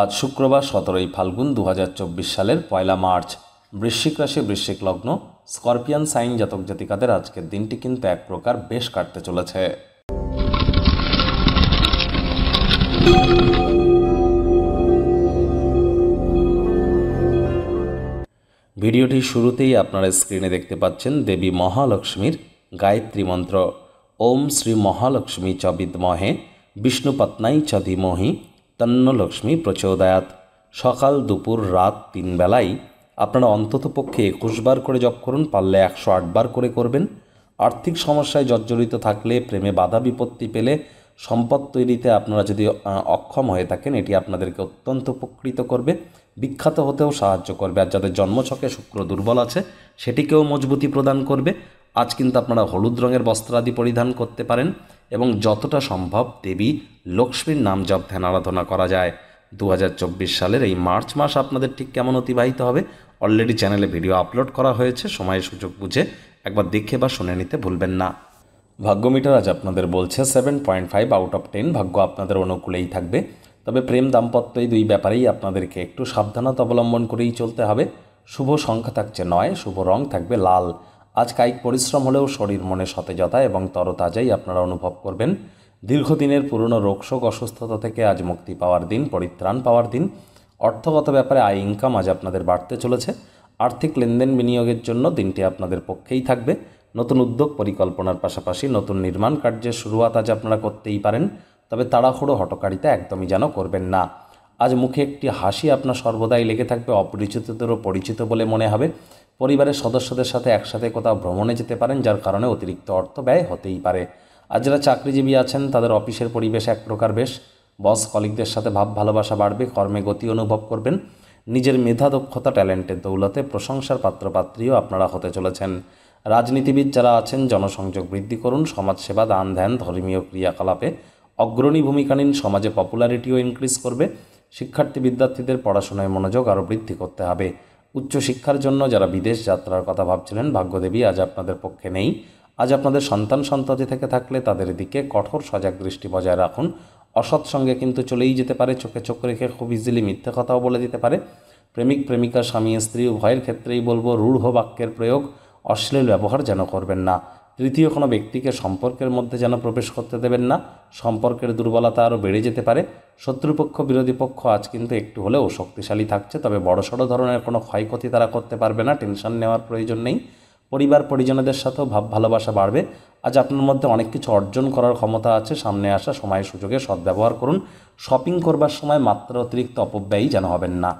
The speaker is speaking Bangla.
আজ শুক্রবার 17ই ফাল্গুন 2024 সালের 1 মার্চ। বৃশ্চিক রাশি, বৃশ্চিক লগ্ন, স্করপিয়ান সাইন জাতক জাতিকাদের আজকের দিনটি কিন্তু এক প্রকার বেশ কাটতে চলেছে। ভিডিওটি শুরুতেই আপনারা স্ক্রিনে দেখতে পাচ্ছেন দেবী মহালক্ষ্মীর গায়ত্রী মন্ত্র। ওম শ্রী মহালক্ষ্মী চ বিদ্মহে বিষ্ণুপত্নাই চ ধীমহি তন্ন লক্ষ্মী প্রচোদয়াৎ। সকাল, দুপুর, রাত 3 বেলাই আপনারা অন্ততপক্ষে 21 বার করে জপ করুন, পারলে 108 বার করে করবেন। আর্থিক সমস্যায় জর্জরিত থাকলে, প্রেমে বাধা বিপত্তি পেলে, সম্পদ তৈরিতে আপনারা যদি অক্ষম হয়ে থাকেন, এটি আপনাদেরকে অত্যন্ত উপকৃত করবে, বিখ্যাত হতেও সাহায্য করবে। আর যাদের জন্মছকে শুক্র দুর্বল আছে সেটিকেও মজবুতি প্রদান করবে। আজ কিন্তু আপনারা হলুদ রঙের বস্ত্রাদি পরিধান করতে পারেন এবং যতটা সম্ভব দেবী লক্ষ্মীর নাম জপ ধ্যান আরাধনা করা যায়। 2024 সালের এই মার্চ মাস আপনাদের ঠিক কেমন অতিবাহিত হবে অলরেডি চ্যানেলে ভিডিও আপলোড করা হয়েছে, সময় সুযোগ বুঝে একবার দেখে বা শুনে নিতে ভুলবেন না। ভাগ্যমিটার আজ আপনাদের বলছে 7.5 আউট অফ 10, ভাগ্য আপনাদের অনুকূলেই থাকবে। তবে প্রেম দাম্পত্য এই দুই ব্যাপারেই আপনাদেরকে একটু সাবধানতা অবলম্বন করেই চলতে হবে। শুভ সংখ্যা থাকছে 9, শুভ রং থাকবে লাল। আজ কায়িক পরিশ্রম হলেও শরীর মনে সতেজতা এবং তরতাজাই আপনারা অনুভব করবেন। দীর্ঘদিনের পুরনো রোগশোক অসুস্থতা থেকে আজ মুক্তি পাওয়ার দিন, পরিত্রাণ পাওয়ার দিন। অর্থগত ব্যাপারে আয় ইনকাম আজ আপনাদের বাড়তে চলেছে। আর্থিক লেনদেন বিনিয়োগের জন্য দিনটি আপনাদের পক্ষেই থাকবে। নতুন উদ্যোগ পরিকল্পনার পাশাপাশি নতুন নির্মাণ কার্যের শুরুয়াত আজ আপনারা করতেই পারেন, তবে তাড়াহুড়ো হটকারিতা একদমই যেন করবেন না। আজ মুখে একটি হাসি আপনার সর্বদাই লেগে থাকবে, অপরিচিতদেরও পরিচিত বলে মনে হবে। পরিবারের সদস্যদের সাথে একসাথে কোথাও ভ্রমণে যেতে পারেন, যার কারণে অতিরিক্ত অর্থ ব্যয় হতেই পারে। আজ যারা চাকরিজীবী আছেন তাদের অফিসের পরিবেশ এক প্রকার বেশ, বস কলিগদের সাথে ভাব ভালোবাসা বাড়বে, কর্মে গতি অনুভব করবেন। নিজের মেধা, দক্ষতা, ট্যালেন্টের দৌলতে প্রশংসার পাত্রপাত্রীও আপনারা হতে চলেছেন। রাজনীতিবিদ যারা আছেন জনসংযোগ বৃদ্ধি করুন, সমাজসেবা, দান ধ্যান, ধর্মীয় ক্রিয়াকলাপে অগ্রণী ভূমিকা নিন, সমাজে পপুলারিটিও ইনক্রিজ করবে। শিক্ষার্থী বিদ্যার্থীদের পড়াশোনায় মনোযোগ আরও বৃদ্ধি করতে হবে। উচ্চশিক্ষার জন্য যারা বিদেশ যাত্রার কথা ভাবছিলেন, ভাগ্যদেবী আজ আপনাদের পক্ষে নেই। আজ আপনাদের সন্তান সন্ততি থেকে থাকলে তাদের দিকে কঠোর সজাগ দৃষ্টি বজায় রাখুন। অসৎ সঙ্গে কিন্তু চলেই যেতে পারে, চোখে চোখ রেখে খুব ইজিলি মিথ্যে কথাও বলে দিতে পারে। প্রেমিক প্রেমিকা, স্বামী স্ত্রী উভয়ের ক্ষেত্রেই বলবো রূঢ় বাক্যের প্রয়োগ, অশ্লীল ব্যবহার যেন করবেন না। তৃতীয় কোনো ব্যক্তিকে সম্পর্কের মধ্যে যেন প্রবেশ করতে দেবেন না, সম্পর্কের দুর্বলতা আরও বেড়ে যেতে পারে। শত্রুপক্ষ, বিরোধী পক্ষ আজ কিন্তু একটু হলেও শক্তিশালী থাকছে, তবে বড়সড় ধরনের কোনো ক্ষয়ক্ষতি তারা করতে পারবে না, টেনশন নেওয়ার প্রয়োজন নেই। পরিবার পরিজনদের সাথেও ভাব ভালোবাসা বাড়বে। আজ আপনার মধ্যে অনেক কিছু অর্জন করার ক্ষমতা আছে, সামনে আসা সময় সুযোগে সদ্ব্যবহার করুন। শপিং করবার সময় মাত্রা অতিরিক্ত অপব্যয়ী যেন হবেন না।